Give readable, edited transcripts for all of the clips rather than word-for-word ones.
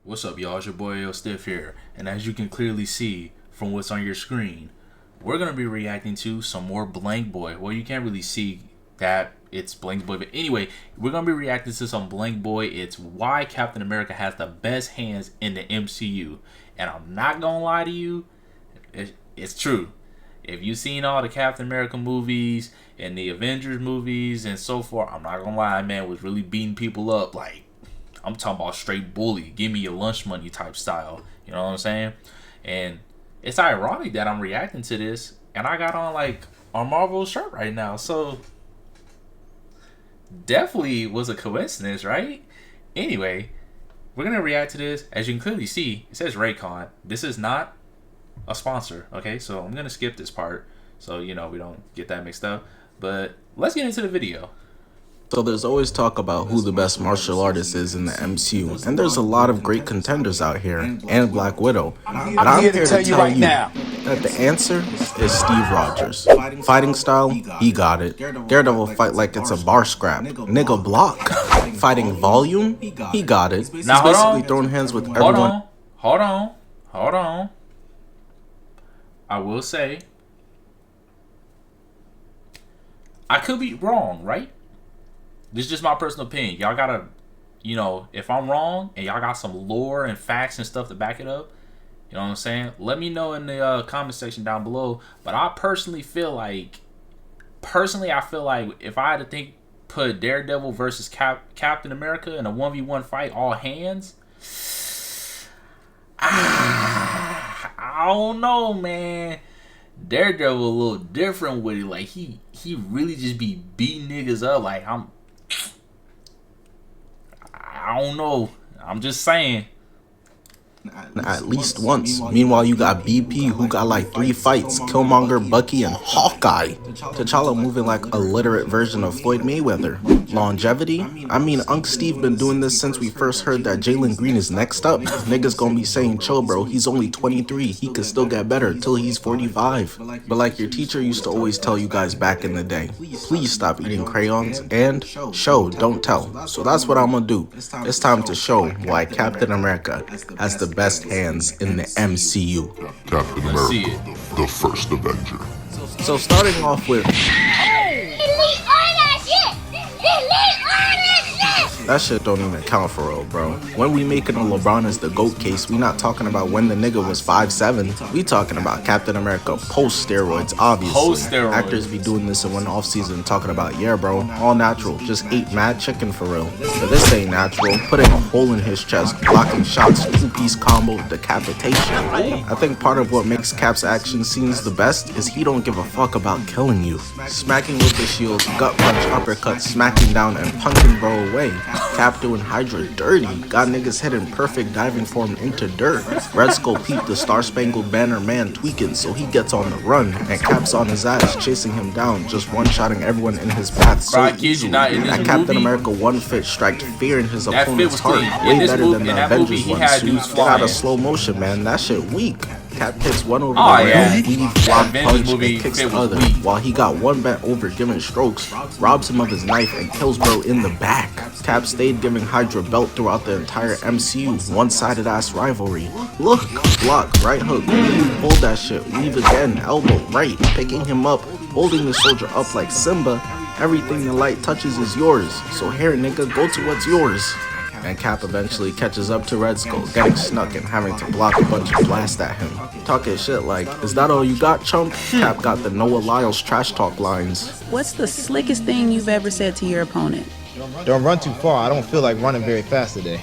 What's up, y'all? It's your boy AyoStiff here, and as you can clearly see from what's on your screen, we're gonna be reacting to some more Blank Boy. Well, you can't really see that it's Blank Boy, but anyway, we're gonna be reacting to some Blank Boy. It's why Captain America has the best hands in the MCU, and I'm not gonna lie to you, it's true. If you've seen all the Captain America movies and the Avengers movies and so forth, I'm not gonna lie, man was really beating people up. Like, I'm talking about straight bully, give me your lunch money type style. You know what I'm saying? And it's ironic that I'm reacting to this and I got on like a Marvel shirt right now. So definitely was a coincidence, right? Anyway, we're gonna react to this. As you can clearly see, it says Raycon. This is not a sponsor, okay? So I'm gonna skip this part so we don't get that mixed up. But let's get into the video. So there's always talk about who the best martial artist is in the MCU, and there's a lot of great contenders out here, and Black Widow. But I'm here to tell you right now that the answer is Steve Rogers. Fighting style, he got it. Daredevil fight like it's a bar scrap. Nigga block. Fighting volume, he got it. He's basically throwing hands with everyone. Hold on. I will say, I could be wrong, right? This is just my personal opinion. Y'all gotta, if I'm wrong and y'all got some lore and facts and stuff to back it up, you know what I'm saying? Let me know in the comment section down below. But I personally feel like, if I had to put Daredevil versus Captain America in a 1v1 fight, all hands, I don't know, man. Daredevil a little different with it. Like, he really just be beating niggas up. Like, I don't know. I'm just saying. At least once. Meanwhile, you got BP, who got like 3 fights. Killmonger, Bucky, and Hawkeye. T'Challa moving like a literate version of Floyd Mayweather. Longevity? I mean, Unc Steve been doing this since we first heard that Jalen Green is next up. Niggas gonna be saying, chill bro, he's only 23. He could still get better till he's 45. But like your teacher used to always tell you guys back in the day, please stop eating crayons and show, don't tell. So that's what I'm gonna do. It's time to show why Captain America has the best hands in the MCU. Captain America, the First Avenger. So starting off with, that shit don't even count for real, bro. When we making a LeBron is the GOAT case, we not talking about when the nigga was 5'7". We talking about Captain America post-steroids, obviously. Post-steroids. Actors be doing this in one off-season talking about, yeah, bro, all natural. Just ate mad chicken for real. But this ain't natural. Putting a hole in his chest, blocking shots, 2-piece combo, decapitation. I think part of what makes Cap's action scenes the best is he don't give a fuck about killing you. Smacking with the shield, gut punch, uppercut, smacking down, and punking bro away. Cap doing Hydra dirty, got niggas hitting perfect diving form into dirt. Red Skull peeped the Star Spangled Banner man tweaking, so he gets on the run, and Cap's on his ass chasing him down, just one-shotting everyone in his path so easily. That Captain America one fit striked fear in his opponent's heart, way better than the Avengers one suit. Get out of slow motion, man, that shit weak. Cap picks one over the rail, weave, block, punch, and kicks the other, while he got one bent over giving strokes, robs him of his knife, and kills bro in the back. Cap stayed giving Hydra belt throughout the entire MCU, one-sided ass rivalry. Look, block, right hook, weave, hold that shit, weave again, elbow, right, picking him up, holding the soldier up like Simba. Everything the light touches is yours, so here nigga, go to what's yours. And Cap eventually catches up to Red Skull, getting snuck and having to block a bunch of blasts at him. Talking shit like, is that all you got, chump? Cap got the Noah Lyles trash talk lines. What's the slickest thing you've ever said to your opponent? Don't run too far. I don't feel like running very fast today.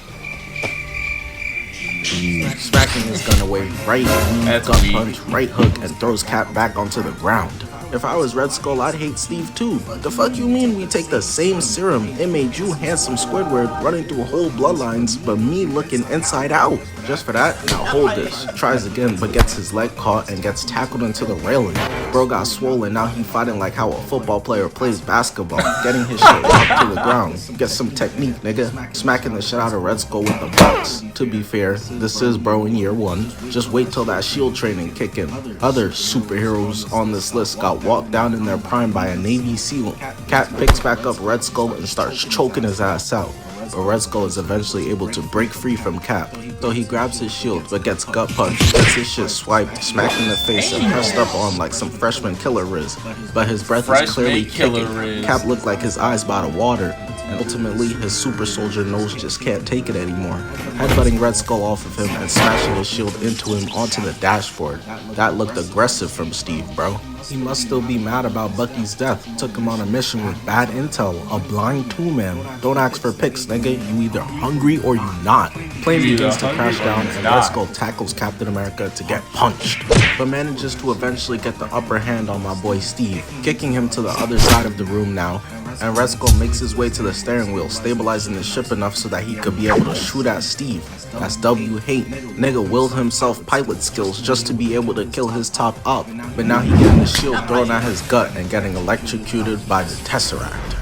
Smacking his gun away, right knee, gut punch, right hook, and throws Cap back onto the ground. If I was Red Skull, I'd hate Steve too. The fuck you mean we take the same serum? It made you handsome Squidward running through whole bloodlines, but me looking inside out. Just for that, now hold this. Tries again, but gets his leg caught and gets tackled into the railing. Bro got swollen, now he fighting like how a football player plays basketball, getting his shit up to the ground. Get some technique, nigga. Smacking the shit out of Red Skull with the box. To be fair, this is bro in year 1. Just wait till that shield training kick in. Other superheroes on this list got walked down in their prime by a Navy SEAL. Cap picks back up Red Skull and starts choking his ass out. but Red Skull is eventually able to break free from Cap. So he grabs his shield but gets gut punched, gets his shit swiped, smacked in the face and pressed up on like some freshman killer Riz. But his breath is clearly kicking. Cap looked like his eyes by the water. And ultimately, his super soldier nose just can't take it anymore, headbutting Red Skull off of him and smashing his shield into him onto the dashboard. That looked aggressive from Steve, bro. He must still be mad about Bucky's death. Took him on a mission with bad intel, a blind two-man. Don't ask for picks, nigga. You either hungry or you not. Plane begins to crash down and Red Skull tackles Captain America to get punched, but manages to eventually get the upper hand on my boy Steve, kicking him to the other side of the room now. And Red Skull makes his way to the steering wheel, stabilizing the ship enough so that he could be able to shoot at Steve. That's W hate. Nigga willed himself pilot skills just to be able to kill his top up, but now he getting the shield thrown at his gut and getting electrocuted by the Tesseract.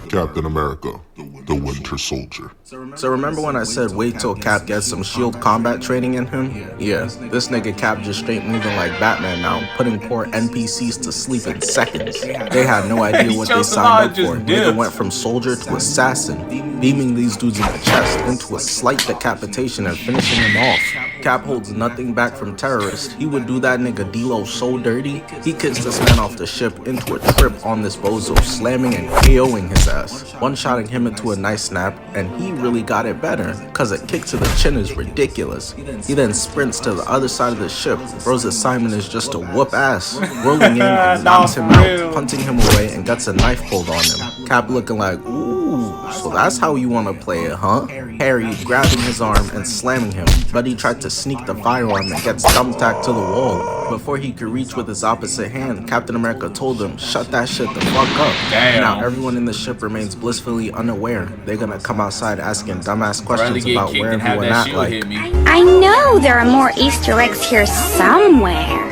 Captain America, the Winter Soldier. So remember when I said wait till Cap gets some shield combat training in him? Yeah, this nigga Cap just straight moving like Batman now, putting poor NPCs to sleep in seconds. They had no idea what they signed up for. Nigga went from soldier to assassin, beaming these dudes in the chest into a slight decapitation and finishing him off. Cap holds nothing back from terrorists. He would do that nigga D-Lo so dirty, he kicks this man off the ship into a trip on this bozo, slamming and KOing his ass, one-shotting him into a nice snap, and he really got it better, cause a kick to the chin is ridiculous. He then sprints to the other side of the ship. Bro's assignment is just to whoop ass, rolling in and knocks him out, punting him away and gets a knife pulled on him. Cap looking like, ooh, so that's how you wanna play it, huh? Harry grabbing his arm and slamming him, but he tried to sneak the firearm and gets thumbtacked to the wall. Before he could reach with his opposite hand, Captain America told him, shut that shit the fuck up. Damn. Now everyone in the ship remains blissfully unaware. They're gonna come outside asking dumbass questions about where everyone at like. I know there are more Easter eggs here somewhere.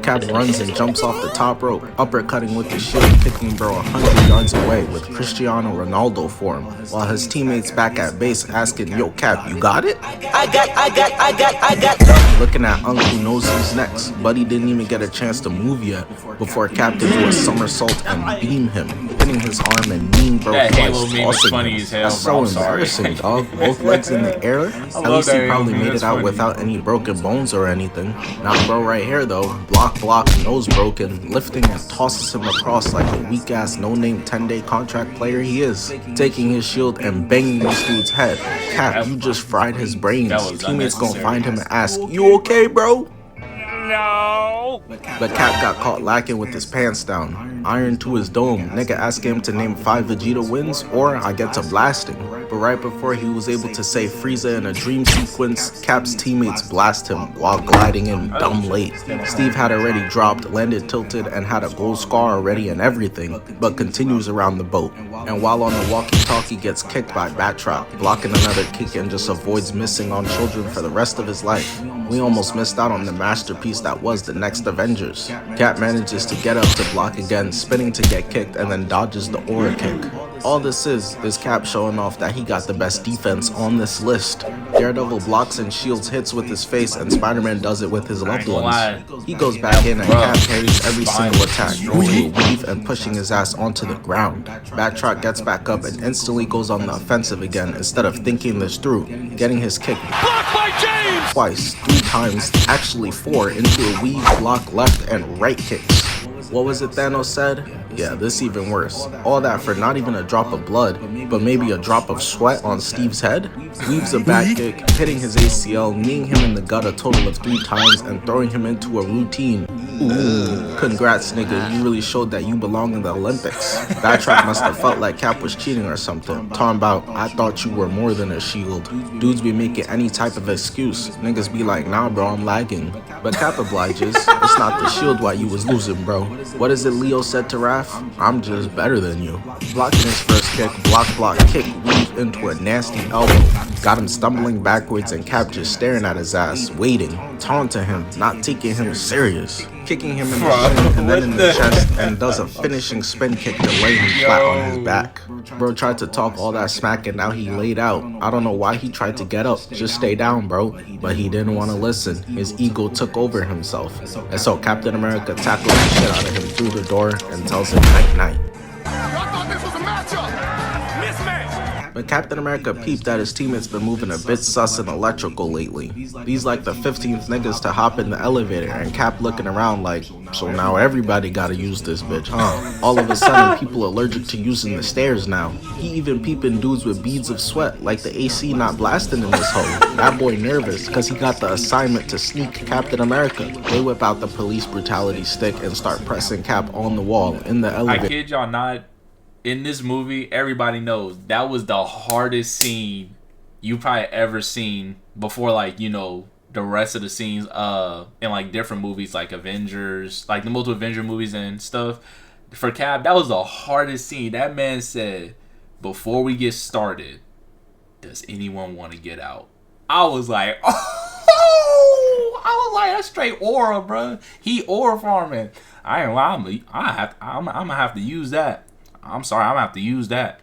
Cap runs and jumps off the top rope, uppercutting with his shield, kicking bro 100 yards away with Cristiano Ronaldo form, while his teammates back at base asking, yo Cap, you got it? I got. Looking at Unc who knows who's next. Buddy didn't even get a chance to move yet before Cap could do a somersault and beam him, hitting his arm and kneeing bro twice, tossing him. That's so embarrassing, dog. Both legs in the air. At least he probably made it out without any broken bones or anything. Not bro right here though. Block, nose broken, lifting and tosses him across like a weak-ass no-name 10-day contract player he is, taking his shield and banging this dude's head. Cap, you just fried his brains. Teammates gonna find him and ask, you okay, bro? No. But Cap got caught lacking with his pants down. Iron to his dome. Nigga asking him to name 5 Vegeta wins or I get to blasting. But right before he was able to say Frieza in a dream sequence, Cap's teammates blast him while gliding in dumb late. Steve had already dropped, landed tilted, and had a gold scar already and everything, but continues around the boat. And while on the walkie-talkie gets kicked by Batroc, blocking another kick and just avoids missing on children for the rest of his life. We almost missed out on the masterpiece that was the next Avengers. Cap manages to get up to block again, spinning to get kicked, and then dodges the aura kick. All this is Cap showing off that he got the best defense on this list. Daredevil blocks and shields hits with his face, and Spider-Man does it with his loved ones. He goes back in and Cap parries every single attack, moving a weave and pushing his ass onto the ground. Batroc gets back up and instantly goes on the offensive again instead of thinking this through, getting his kick blocked by James! Twice, 3 times, actually 4 into a weave, block, left and right kicks. What was it Thanos said? Yeah, this even worse. All that for not even a drop of blood, but maybe a drop of sweat on Steve's head? Weaves a back kick, hitting his ACL, kneeing him in the gut a total of 3 times and throwing him into a routine. Ooh, congrats nigga, you really showed that you belong in the Olympics. Batroc must have felt like Cap was cheating or something. Talking about, I thought you were more than a shield. Dudes be making any type of excuse. Niggas be like, nah bro, I'm lagging. But Cap obliges. It's not the shield why you was losing, bro. What is it Leo said to Raph? I'm just better than you. Blocking his first kick, block, kick, weave into a nasty elbow. Got him stumbling backwards and Cap just staring at his ass, waiting, taunting him, not taking him serious. Kicking him in the shin and then in the chest and does a finishing spin kick to lay him flat on his back. Bro tried to talk all that smack and now he laid out. I don't know why he tried to get up, just stay down bro. But he didn't want to listen, his ego took over himself. And so Captain America tackles the shit out of him through the door and tells him night night. But But Captain America peeped that his teammates been moving a bit sus and electrical lately. These like the 15th niggas to hop in the elevator, and Cap looking around like, so now everybody gotta use this bitch, huh? All of a sudden, people allergic to using the stairs now. He even peeping dudes with beads of sweat like the AC not blasting in this hole. That boy nervous cause he got the assignment to sneak Captain America. They whip out the police brutality stick and start pressing Cap on the wall in the elevator. I kid y'all not, in this movie, everybody knows that was the hardest scene you probably ever seen before, like, you know, the rest of the scenes in like different movies like Avengers, like the multiple Avenger movies and stuff. For Cap, that was the hardest scene. That man said, before we get started, does anyone want to get out? I was like, oh, I was like, that's straight aura, bro. He aura farming. I ain't lying, I'm gonna have to use that. I'm sorry, I'm gonna have to use that.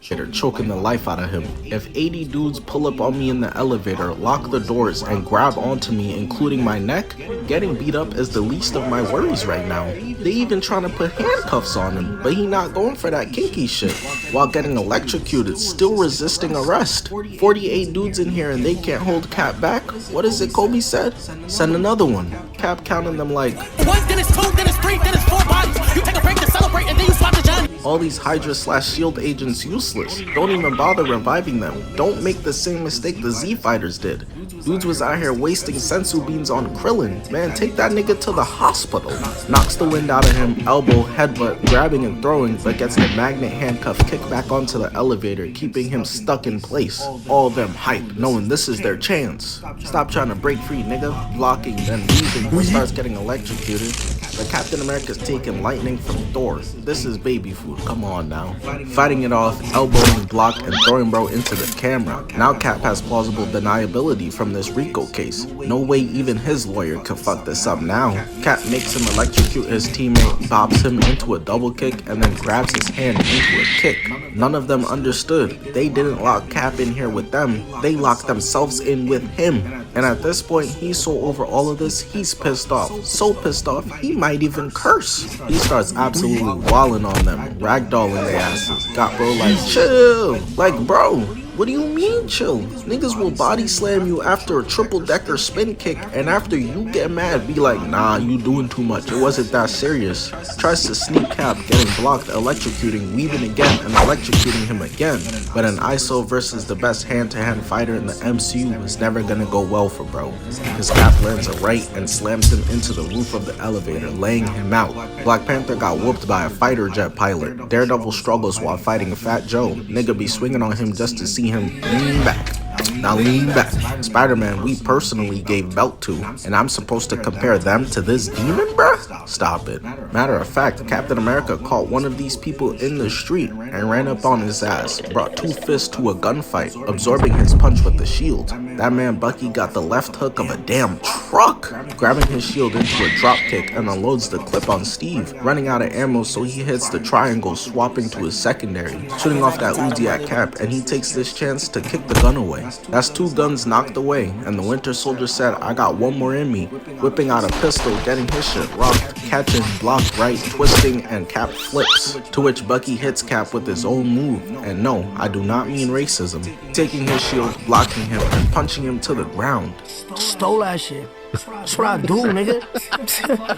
They're choking the life out of him. If 80 dudes pull up on me in the elevator, lock the doors, and grab onto me, including my neck, getting beat up is the least of my worries right now. They even trying to put handcuffs on him, but he not going for that kinky shit. While getting electrocuted, still resisting arrest. 48 dudes in here and they can't hold Cap back? What is it Kobe said? Send another one. Cap counting them like, 1, then it's 2, then it's 3, then it's 4 bodies. You take a break to celebrate and then you swap the Johnny. all these Hydra/SHIELD agents useless. Don't even bother reviving them. Don't make the same mistake the Z fighters did. Dudes was out here wasting sensu beans on Krillin. Man, take that nigga to the hospital. Knocks the wind out of him, elbow, headbutt, grabbing and throwing, but gets the magnet handcuff kicked back onto the elevator, keeping him stuck in place. All of them hype, knowing this is their chance. Stop trying to break free, nigga. Blocking, then leaving, who starts getting electrocuted. But Captain America's taking lightning from Thor. This is baby food, come on now. Fighting it off, elbowing, block, and throwing bro into the camera. Now Cap has plausible deniability from this Rico case. No way even his lawyer can fuck this up now. Cap makes him electrocute his teammate, bops him into a double kick, and then grabs his hand into a kick. None of them understood. They didn't lock Cap in here with them. They locked themselves in with him. And at this point, he's so over all of this, he's pissed off. So pissed off, he might even curse. He starts absolutely walling on them, ragdolling their asses. Got bro like, chill. Like, bro, what do you mean chill? Niggas will body slam you after a triple decker spin kick, and after you get mad, be like, nah, you doing too much. It wasn't that serious. Tries to sneak Cap, getting blocked, electrocuting, weaving again, and electrocuting him again. But an ISO versus the best hand-to-hand fighter in the MCU is never gonna go well for bro. His Cap lands a right and slams him into the roof of the elevator, laying him out. Black Panther got whooped by a fighter jet pilot. Daredevil struggles while fighting Fat Joe. Nigga be swinging on him just to see him lean back. Now lean back. Spider-Man we personally gave belt to, and I'm supposed to compare them to this demon, bruh? Stop it. Matter of fact, Captain America caught one of these people in the street and ran up on his ass, brought two fists to a gunfight, absorbing his punch with the shield. That man Bucky got the left hook of a damn truck, grabbing his shield into a drop kick and unloads the clip on Steve, running out of ammo so he hits the triangle, swapping to his secondary, shooting off that Uzi at Cap, and he takes this chance to kick the gun away. That's two guns knocked away, and the Winter Soldier said, I got one more in me, whipping out a pistol, getting his shit rocked, catching, blocked right, twisting, and Cap flips, to which Bucky hits Cap with his own move, and no, I do not mean racism, taking his shield, blocking him, and punching him to the ground. Stole that shit. That's what I do, nigga.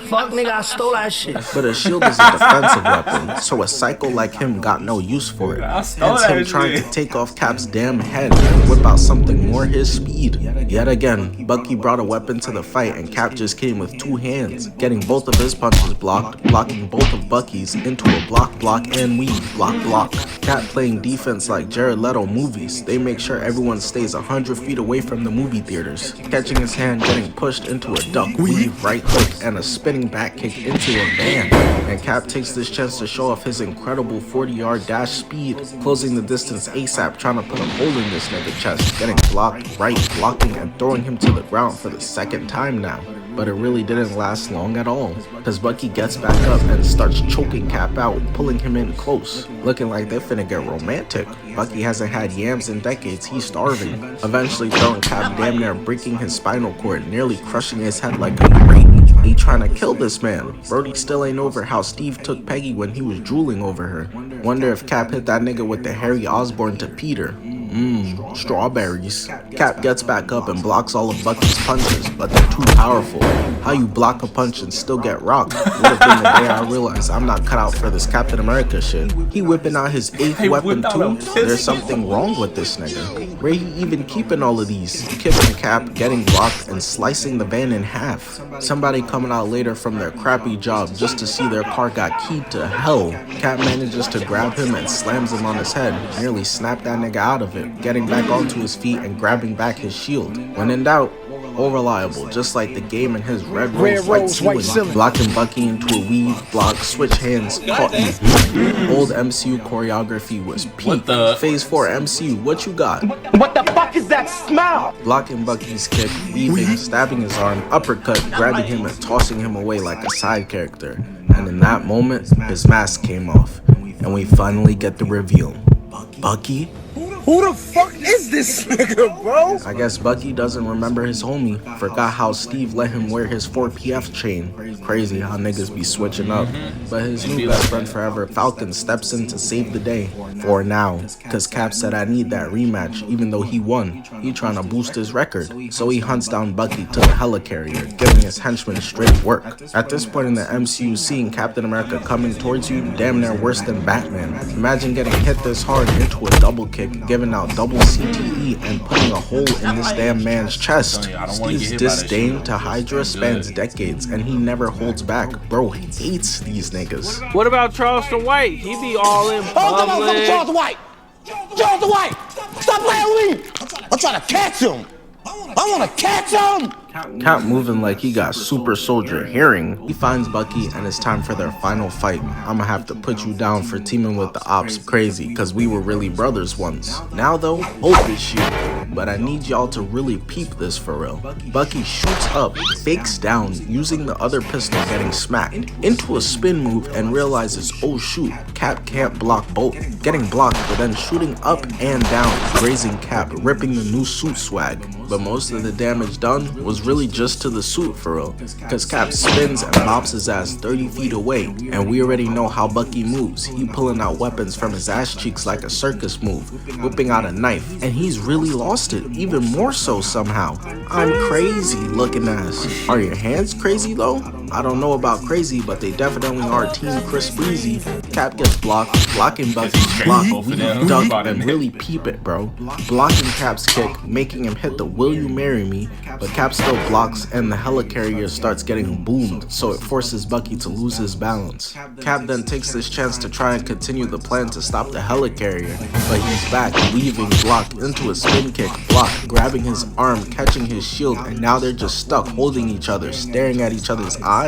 Fuck, nigga, I stole that shit. But a shield is a defensive weapon, so a psycho like him got no use for it. Hence him trying to take off Cap's damn head and whip out something more his speed. Yet again, Bucky brought a weapon to the fight and Cap just came with two hands, getting both of his punches blocked, blocking both of Bucky's into a block, and weave, block. Cap playing defense like Jared Leto movies. They make sure everyone stays 100 feet away from the movie theaters, catching his hand, getting pushed into a duck, weave, right hook, and a spinning back kick into a van. And Cap takes this chance to show off his incredible 40-yard dash speed, closing the distance ASAP, trying to put a hole in this nigga's chest, getting blocked, right, blocking, and throwing him to the ground for the second time now. But it really didn't last long at all, because Bucky gets back up and starts choking Cap out, pulling him in close, looking like they're finna get romantic. Bucky hasn't had yams in decades, he's starving, eventually throwing Cap damn near breaking his spinal cord, nearly crushing his head like a grape. He trying to kill this man. Brody still ain't over how Steve took Peggy when he was drooling over her. Wonder if Cap hit that nigga with the Harry Osborn to Peter. Strawberries. Cap gets back up and blocks all of Bucky's punches, but they're too powerful. How you block a punch and still get rocked would have been the day I realized I'm not cut out for this Captain America shit. He whipping out his 8th weapon too? There's something wrong with this nigga. Where he even keeping all of these? Kipping Cap, getting blocked, and slicing the van in half. Somebody coming out later from their crappy job just to see their car got keyed to hell. Cap manages to grab him and slams him on his head, nearly snapped that nigga out of it, getting back onto his feet and grabbing back his shield. When in doubt, all reliable, just like the game in his red rose white ceiling. Blocking Bucky into a weave, block, switch hands, caught me. Old MCU choreography was peak. Phase 4 MCU, what you got? What the fuck is that smell? Blocking Bucky's kick, weaving, stabbing his arm, uppercut, grabbing him and tossing him away like a side character. And in that moment, his mask came off, and we finally get the reveal. Bucky? Who the fuck is this nigga, bro? I guess Bucky doesn't remember his homie. Forgot how Steve let him wear his 4PF chain. Crazy how niggas be switching up. But his new best friend forever, Falcon, steps in to save the day. For now. Cause Cap said I need that rematch even though he won. He trying to boost his record. So he hunts down Bucky to the helicarrier, giving his henchmen straight work. At this point in the MCU, seeing Captain America coming towards you, damn near worse than Batman. Imagine getting hit this hard into a double kick, giving out double CTE and putting a hole in this damn man's chest. Steve's disdain to Hydra spans decades and he never holds back. Bro hates these niggas. What about Charleston White? He be all in public. Charleston White! Charleston White! Stop playing with me! I'm trying to catch him! I want to catch him! Cap moving like he got super soldier hearing. He finds Bucky and it's time for their final fight. I'ma have to put you down for teaming with the ops. Crazy, cause we were really brothers once. Now though, hope is shit. But I need y'all to really peep this for real. Bucky shoots up, fakes down, using the other pistol getting smacked, into a spin move and realizes, oh shoot, Cap can't block both. Getting blocked, but then shooting up and down, grazing Cap, ripping the new suit swag. But most of the damage done was really just to the suit for real, cause Cap spins and bops his ass 30 feet away, and we already know how Bucky moves. He pulling out weapons from his ass cheeks like a circus move, whipping out a knife, and he's really lost it, even more so somehow. I'm crazy looking ass. Are your hands crazy though? I don't know about crazy, but they definitely are Team Chris Breezy. Cap gets blocked, blocking Bucky's block, we duck and really peep it, bro. Blocking Cap's kick, making him hit the will you marry me, but Cap still blocks and the helicarrier starts getting boomed, so it forces Bucky to lose his balance. Cap then takes this chance to try and continue the plan to stop the helicarrier, but he's back, weaving, block into a spin kick, block, grabbing his arm, catching his shield, and now they're just stuck holding each other, staring at each other's eyes.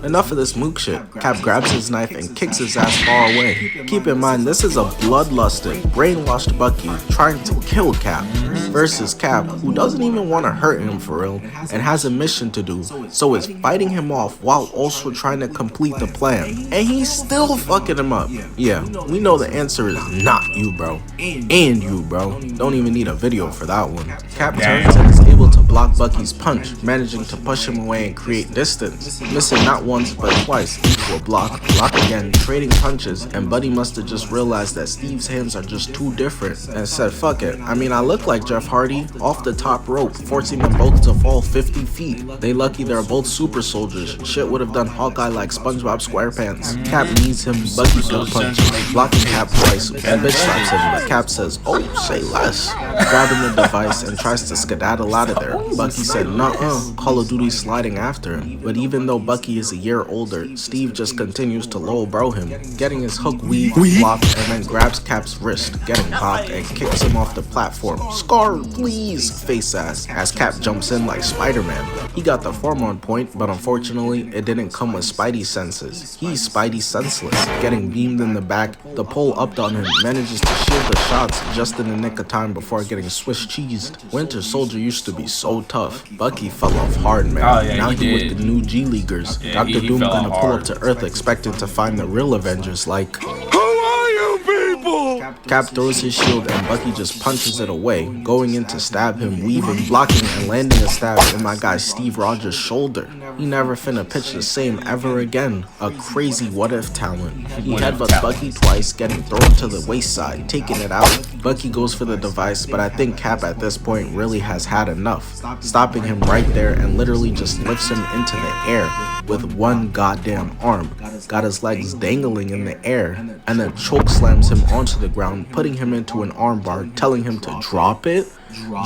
Enough of this mook shit. Cap grabs his knife and kicks his ass far away. Keep in mind, this is a bloodlusted, brainwashed Bucky trying to kill Cap versus Cap, who doesn't even want to hurt him for real and has a mission to do, so is fighting him off while also trying to complete the plan. And he's still fucking him up. Yeah, we know the answer is not you, bro. And you, bro. Don't even need a video for that one. Cap turns and is able to block Bucky's punch, managing to push him away and create distance. Missing not once but twice into a block again, trading punches, and Buddy must have just realized that Steve's hands are just too different and said fuck it. I mean, I look like Jeff Hardy off the top rope, forcing them both to fall 50 feet. They lucky they're both super soldiers. Shit would have done Hawkeye like SpongeBob SquarePants. Cap needs him, Bucky good punch, blocking Cap twice, and bitch slaps him, but Cap says, oh, say less. Grabbing the device and tries to skedaddle out of there. Bucky said, nuh-uh, Call of Duty sliding after him. But even though Bucky is a year older, Steve just continues to low bro him, getting his hook weave, blocked, and then grabs Cap's wrist, getting popped, and kicks him off the platform. Scar, please, face ass, as Cap jumps in like Spider-Man. He got the form on point, but unfortunately, it didn't come with Spidey senses. He's Spidey senseless, getting beamed in the back. The pole upped on him, manages to shield the shots just in the nick of time before getting Swiss cheesed. Winter Soldier used to be so tough. Bucky fell off hard, man. Now he with the new G-Leaguers. Dr. Doom gonna pull up to Earth expecting to find the real Avengers like, who are you people? Cap throws his shield and Bucky just punches it away, going in to stab him, weaving, blocking, and landing a stab in my guy Steve Rogers' shoulder. He never finna pitch the same ever again. A crazy what-if talent. He headbutts Bucky twice, getting thrown to the waist side, taking it out. Bucky goes for the device, but I think Cap at this point really has had enough, stopping him right there and literally just lifts him into the air with one goddamn arm. Got his legs dangling in the air, and then choke slams him onto the ground, putting him into an armbar, telling him to drop it.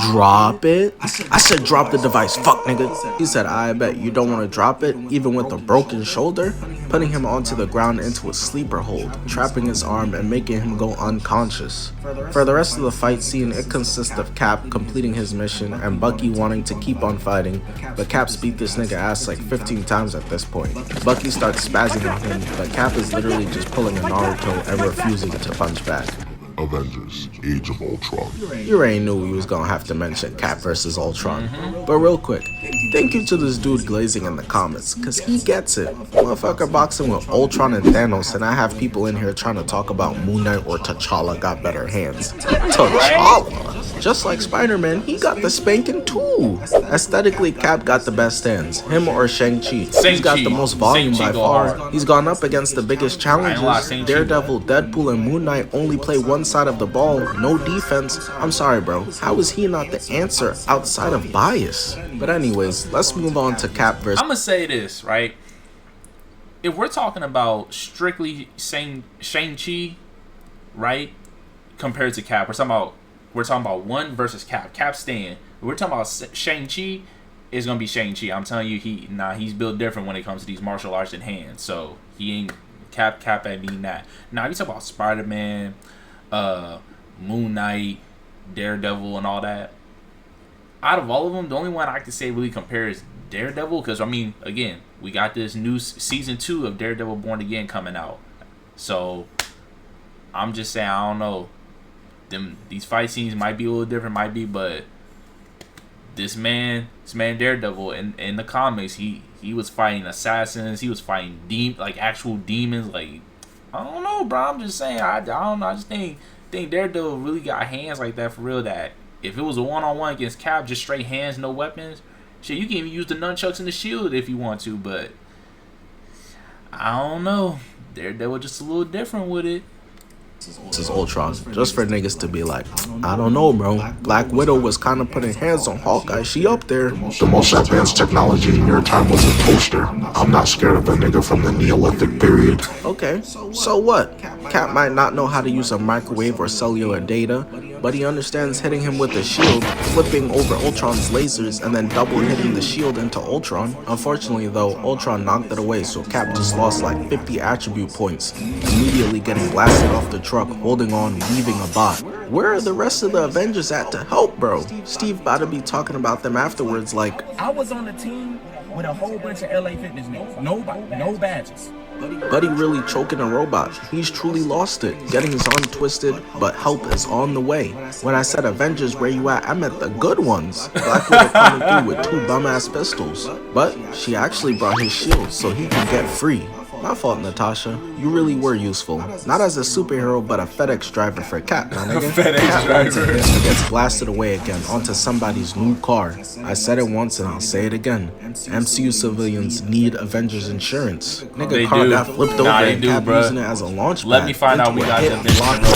Drop it? I said drop the device, fuck nigga. He said, I bet you don't want to drop it, even with a broken shoulder, putting him onto the ground into a sleeper hold, trapping his arm and making him go unconscious. For the rest of the fight scene, it consists of Cap completing his mission and Bucky wanting to keep on fighting, but Cap's beat this nigga ass like 15 times at this point. Bucky starts spazzing on him, but Cap is literally just pulling a Naruto and refusing to punch back. Avengers, Age of Ultron. You already knew we was gonna have to mention Cap versus Ultron. But real quick, thank you to this dude glazing in the comments, cause he gets it. Motherfucker boxing with Ultron and Thanos, and I have people in here trying to talk about Moon Knight or T'Challa got better hands. T'Challa? Just like Spider-Man, he got the spanking too. Aesthetically, Cap got the best hands. Him or Shang-Chi. He's got the most volume by far. He's gone up against the biggest challenges. Daredevil, Deadpool, and Moon Knight only play one side of the ball, no defense. I'm sorry, bro. How is he not the answer outside of bias? But anyways, let's move on to Cap versus... I'm gonna say this, right? If we're talking about strictly Shang-Chi, right, compared to Cap, we're talking about one versus Cap. Cap staying. If we're talking about Shang-Chi, it's gonna be Shang-Chi. I'm telling you, he's built different when it comes to these martial arts in hand. So he ain't Cap at mean that. Now you talk about Spider-Man, Moon Knight, Daredevil, and all that. Out of all of them, the only one I can say really compares is Daredevil, because I mean, again, we got this new season 2 of Daredevil Born Again coming out. So I'm just saying, I don't know. These fight scenes might be a little different, but this man Daredevil in the comics, he was fighting assassins, he was fighting actual demons. Like, I don't know, bro. I'm just saying, I don't know. I just think Daredevil really got hands like that for real. That if it was a one-on-one against Cap, just straight hands, no weapons, shit, you can even use the nunchucks and the shield if you want to. But I don't know. Daredevil just a little different with it. This is Ultron, just for niggas to be like, I don't know, bro. Black Widow was kind of putting hands on Hawkeye. She up there. The most advanced technology in your time was a toaster. I'm not scared of a nigga from the Neolithic period. Okay, so what? Cap might not know how to use a microwave or cellular data, but he understands hitting him with a shield, flipping over Ultron's lasers, and then double hitting the shield into Ultron. Unfortunately though, Ultron knocked it away, so Cap just lost like 50 attribute points, immediately getting blasted off the truck, holding on, weaving a bot. Where are the rest of the Avengers at to help, bro? Steve about to be talking about them afterwards like, I was on the team with a whole bunch of LA Fitness niggas. No badges. Buddy really choking a robot. He's truly lost it, getting his arm twisted, but help is on the way. When I said Avengers, where you at? I meant the good ones. Black Widow coming through with 2 bum-ass pistols. But she actually brought his shield so he can get free. My fault, Natasha. You really were useful. Not as a superhero, but a FedEx driver for Cap, my nigga. FedEx driver. Gets blasted away again onto somebody's new car. I said it once and I'll say it again. MCU civilians need Avengers insurance. Nigga, car got flipped over and Cap using it as a launch pad. Let me find out we got the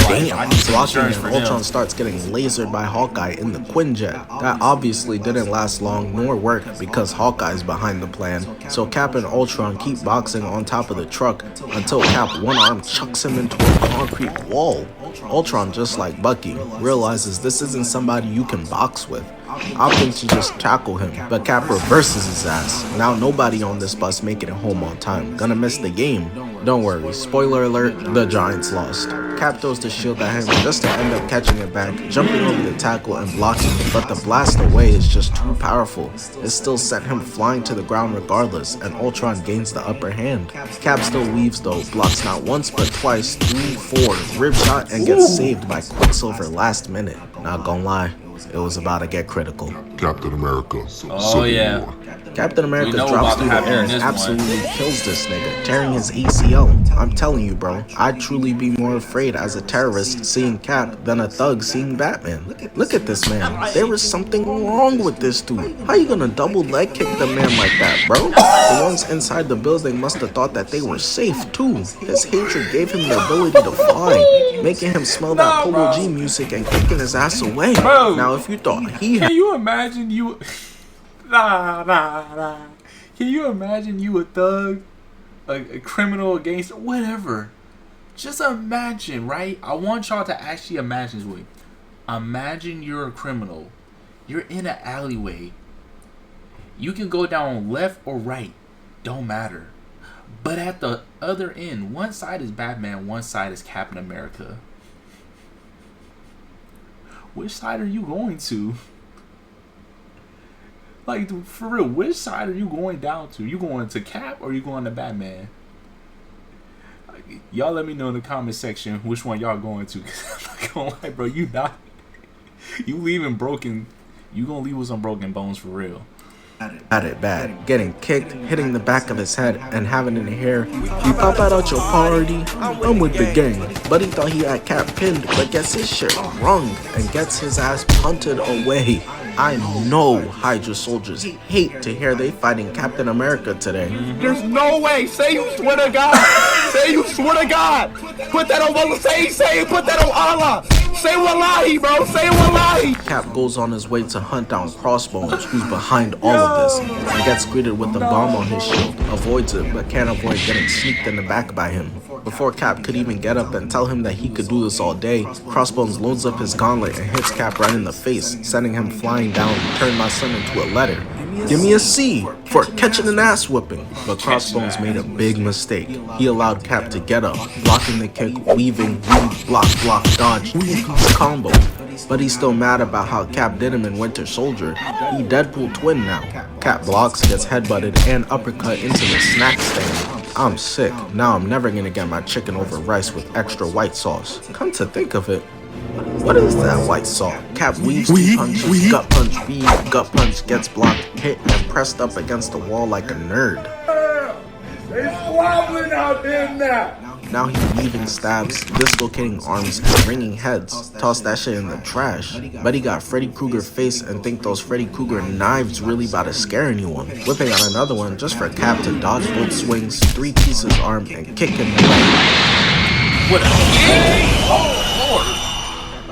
Damn, blocking and Ultron starts getting lasered by Hawkeye in the Quinjet. That obviously didn't last long nor work because Hawkeye's behind the plan. So Cap and Ultron keep boxing on top of the truck until Cap one arm chucks him into a concrete wall. Ultron, just like Bucky, realizes this isn't somebody you can box with, opting to just tackle him, but Cap reverses his ass. Now nobody on this bus making it home on time. Gonna miss the game. Don't worry, spoiler alert, the Giants lost. Cap throws the shield at him just to end up catching it back, jumping over the tackle and blocking, but the blast away is just too powerful. It still sent him flying to the ground regardless, and Ultron gains the upper hand. Cap still weaves though, blocks not once but twice, 3, 4, rib shot, and gets saved by Quicksilver last minute. Not gonna lie, it was about to get critical. Captain America. Oh yeah. Captain America know drops about through the happening air in and this one. absolutely kills this nigga, tearing his ACL. I'm telling you, bro, I'd truly be more afraid as a terrorist seeing Cap than a thug seeing Batman. Look at this man. There was something wrong with this dude. How you gonna double leg kick the man like that, bro? The ones inside the building must have thought that they were safe too. His hatred gave him the ability to fly, making him smell that Polo G music and kicking his ass away. Bro, now if you thought he can you imagine you Can you imagine you a thug, a criminal against whatever? Just imagine, right? I want y'all to actually imagine this way. Imagine you're a criminal. You're in an alleyway. You can go down left or right. Don't matter. But at the other end, one side is Batman, one side is Captain America. Which side are you going to? Like, for real, which side are you going down to? You going to Cap or you going to Batman? Y'all let me know in the comment section which one y'all going to. Cause I'm not gonna lie, bro. You leaving broken. You gonna leave with some broken bones for real. At it bad, getting kicked, hitting the back of his head, and having in the hair. You pop out at your party, I'm with the gang. Buddy thought he had Cap pinned, but gets his shit wrung and gets his ass punted away. I know Hydra soldiers hate to hear they fighting Captain America today. There's no way. Say you swear to God. Say you swear to God. Put that on Allah. Say put that on Allah. Say wallahi, bro. Say wallahi. Cap goes on his way to hunt down Crossbones, who's behind all of this. He gets greeted with a bomb on his shield, avoids it, but can't avoid getting sneaked in the back by him. Before Cap could even get up and tell him that he could do this all day, Crossbones loads up his gauntlet and hits Cap right in the face, sending him flying down and turn my son into a letter. Give me a C for catching an ass whipping. But Crossbones made a big mistake. He allowed Cap to get up, blocking the kick, weaving, weave, block, dodge, combo. But he's still mad about how Cap did him in Winter Soldier. He Deadpool twin now. Cap blocks, gets headbutted, and uppercut into the snack stand. I'm sick. Now I'm never gonna get my chicken over rice with extra white sauce. Come to think of it, what is that white sauce? Cap weaves two punches, gut punch, weave, gut punch, gets blocked, hit, and pressed up against the wall like a nerd. They squabbling out there now. Now he's weaving stabs, dislocating arms, and ringing heads. Toss that shit in the trash. But he got Freddy Krueger face and think those Freddy Krueger knives really about to scare anyone. Whipping out another one just for Cap to dodge both swings, 3 pieces arm, and kick him away. What a kick! Oh, Lord.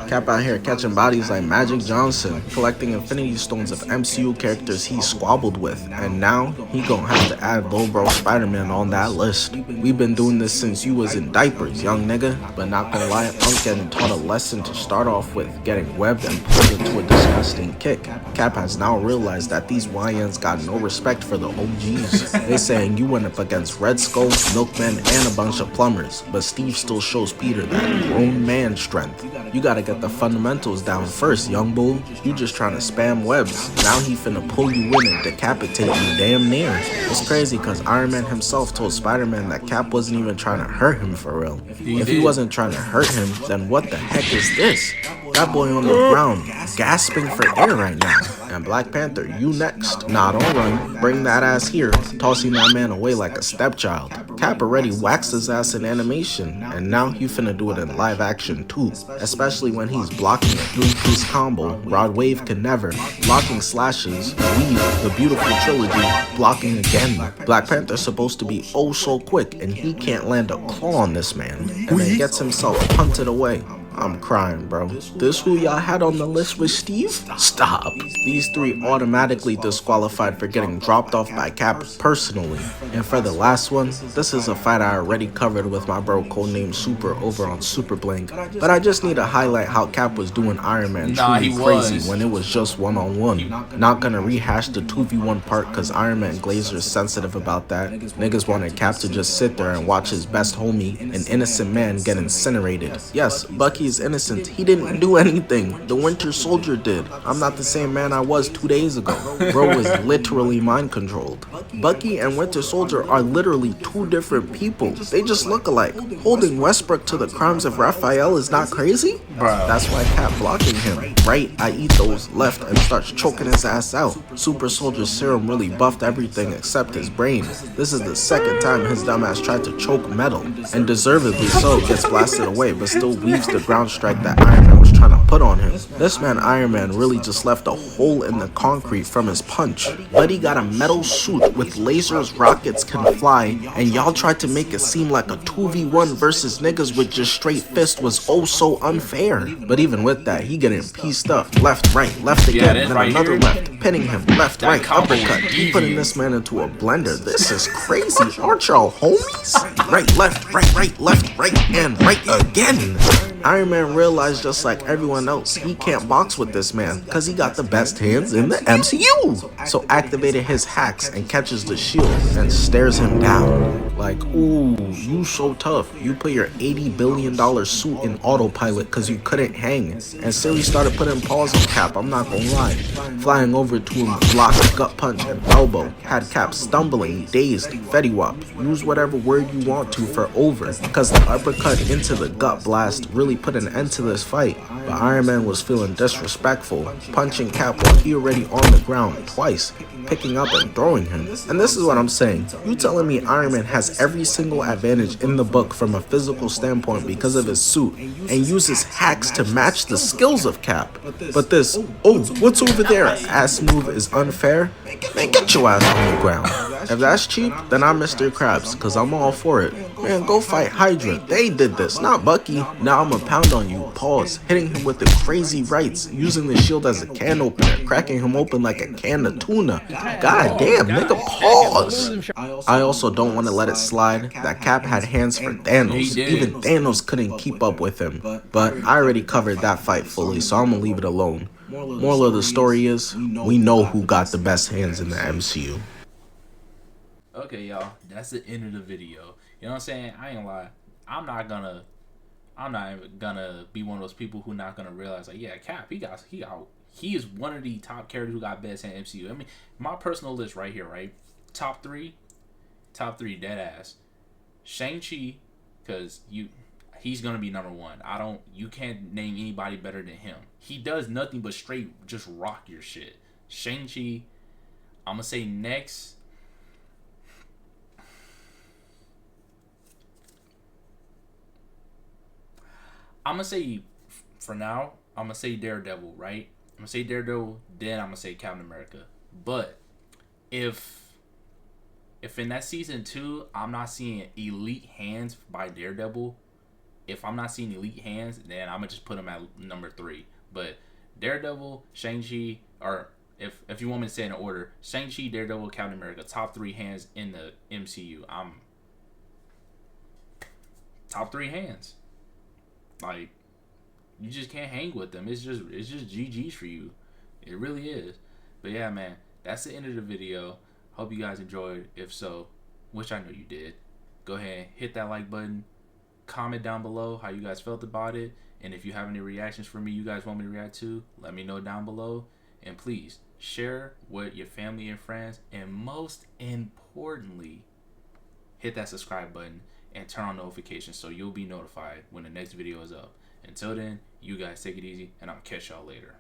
Cap out here catching bodies like Magic Johnson, collecting Infinity Stones of MCU characters he squabbled with, and now he gon' have to add Lil Bro Spider-Man on that list. We've been doing this since you was in diapers, young nigga, but not gonna lie, I'm getting taught a lesson to start off with, getting webbed and pulled into a disgusting kick. Cap has now realized that these YNs got no respect for the OGs. They saying you went up against Red Skull, Milkman, and a bunch of plumbers, but Steve still shows Peter that grown man strength. You gotta get the fundamentals down first, young bull. You just trying to spam webs. Now he finna pull you in and decapitate you damn near. It's crazy cause Iron Man himself told Spider-Man that Cap wasn't even trying to hurt him for real. If he wasn't trying to hurt him, then what the heck is this? That boy on the ground, gasping for air right now. And Black Panther, you next. Nah, don't run. Bring that ass here, tossing that man away like a stepchild. Cap already waxed his ass in animation, and now he finna do it in live action too. Especially when he's blocking a 3-piece combo, Rod Wave can never. Blocking slashes, weave, the beautiful trilogy, blocking again. Black Panther's supposed to be oh so quick, and he can't land a claw on this man, and then gets himself punted away. I'm crying, bro. This who y'all had on the list with Steve? Stop. These 3 automatically disqualified for getting dropped off by Cap personally. And for the last one, this is a fight I already covered with my bro codenamed Super over on Super Blank. But I just need to highlight how Cap was doing Iron Man truly crazy when it was just one-on-one. Not gonna rehash the 2v1 part cause Iron Man Glazer's sensitive about that. Niggas wanted Cap to just sit there and watch his best homie, an innocent man, get incinerated. Yes, Bucky is innocent. He didn't do anything. The Winter Soldier did. I'm not the same man I was 2 days ago. Bro was literally mind controlled. Bucky and Winter Soldier are literally 2 different people. They just look alike. Holding Westbrook to the crimes of Raphael is not crazy? Bro. That's why Cap blocking him. Right, I eat those. Left, and starts choking his ass out. Super Soldier's serum really buffed everything except his brain. This is the second time his dumbass tried to choke Metal, and deservedly so, gets blasted away, but still weaves the ground strike that Iron Man was trying to put on him. This man Iron Man really just left a hole in the concrete from his punch. Buddy got a metal suit with lasers, rockets can fly, and y'all tried to make it seem like a 2v1 versus niggas with just straight fist was oh so unfair. But even with that, he getting pieced up. Left, right, left again, then right another here. left, pinning him, left, right, uppercut. He putting this man into a blender. This is crazy. Aren't y'all homies? Right, left, right, and right again. Iron Man realized just like everyone else, he can't box with this man because he got the best hands in the MCU. So activated his hacks and catches the shield and stares him down. Like, ooh, you so tough. You put your $80 billion suit in autopilot because you couldn't hang. And Siri started putting paws on Cap, I'm not gonna lie. Flying over to him, blocked, gut punch, and elbow. Had Cap stumbling, dazed, Fetty Wap. Use whatever word you want to for over. Because the uppercut into the gut blast really put an end to this fight. But Iron Man was feeling disrespectful, punching Cap while he already on the ground twice, picking up and throwing him. And this is what I'm saying. You telling me Iron Man has every single advantage in the book from a physical standpoint because of his suit and uses hacks to match the skills of Cap. But this, oh, what's over there ass move is unfair? Man, get your ass on the ground. If that's cheap, then I'm Mr. Krabs, cause I'm all for it. Man, go fight Hydra. They did this, not Bucky. Now I'ma pound on you. Pause. Hitting him with the crazy rights, using the shield as a can opener, cracking him open like a can of tuna. God damn, nigga, pause. I also don't want to let it slide that Cap had hands for Thanos. Even Thanos couldn't keep up with him. But I already covered that fight fully, so I'm gonna leave it alone. Moral of the story is, we know who got the best hands in the MCU. Okay, y'all, that's the end of the video. You know what I'm saying? I ain't gonna lie. I'm not even gonna be one of those people who not gonna realize, like, yeah, Cap, he is one of the top characters who got best in MCU. I mean, my personal list right here, right? Top three, dead ass. Shang-Chi, cause he's gonna be number one. You can't name anybody better than him. He does nothing but straight just rock your shit. Shang-Chi, I'm gonna say next. I'm gonna say, for now, I'm gonna say Daredevil, right? I'm gonna say Daredevil, then I'm gonna say Captain America. But if in that season 2 I'm not seeing elite hands by Daredevil, if I'm not seeing elite hands, then I'm gonna just put him at number 3. But Daredevil, Shang-Chi, or if you want me to say in order, Shang-Chi, Daredevil, Captain America, top 3 hands in the MCU. I'm top 3 hands. Like, you just can't hang with them. It's just GG's for you. It really is. But yeah, man, that's the end of the video. Hope you guys enjoyed. If so, which I know you did, go ahead, hit that like button. Comment down below how you guys felt about it. And if you have any reactions for me you guys want me to react to, let me know down below. And please, share with your family and friends. And most importantly, hit that subscribe button and turn on notifications so you'll be notified when the next video is up. Until then, you guys take it easy, and I'll catch y'all later.